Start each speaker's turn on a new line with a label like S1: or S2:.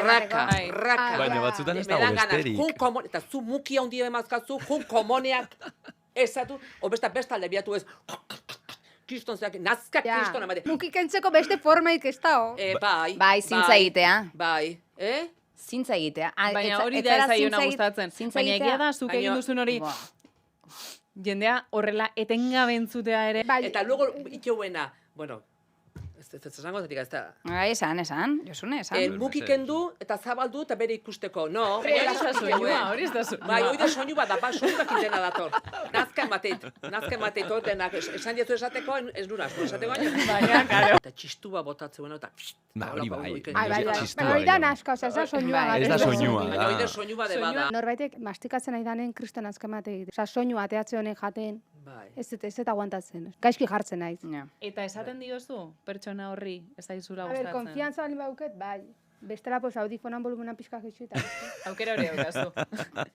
S1: raka.
S2: Baina batzutan ez dago besterik.
S1: Eta zu mukia hundia emazkazu, jun komoneak ezatu, o bestalde biatu ez, kriston zeak, nazka kriston amate.
S3: Mukikentzeko beste formaik ez da,
S1: Bai.
S4: Bai, zintza egitea.
S1: Bai,
S4: Zintza egitea.
S5: Baina hori da ez zaiona gustatzen. Baina egia da, zuk egin duzun hori, jendea horrela etengabe entzutea ere.
S1: Eta luego itxeuena, bueno, ez esango zetik ez da.
S4: Esan, Josune, esan.
S1: Mukikendu eta zabaldu eta bere ikusteko, no?
S5: Hori ez da soinua.
S1: Bai, hori da soinu bat, soinu bat intena dator. Nazka emateit, ordenak, esan diezu esateko, ez nura, esateko baina.
S5: Baina,
S1: Eta txistua botatzen, eta...
S2: Hori bai.
S3: Hori da naska, oza, ez da soinua.
S2: Ez da soinua.
S1: Baina hori da soinu bat bada.
S3: Norbaitek mastikatzen nahi danen kriston azka emate egite. Oza, soinua ateatze honen jaten. Ez eta aguantatzen. Gaizki jartzen naiz.
S5: Eta esaten diozu, pertsona horri, ez daizula
S3: A ber,
S5: gustatzen.
S3: konfiantza bali bauket, bai. Bestela, pues, audifonan volumenan pixka jetxu eta...
S5: Aukera hori daukazu.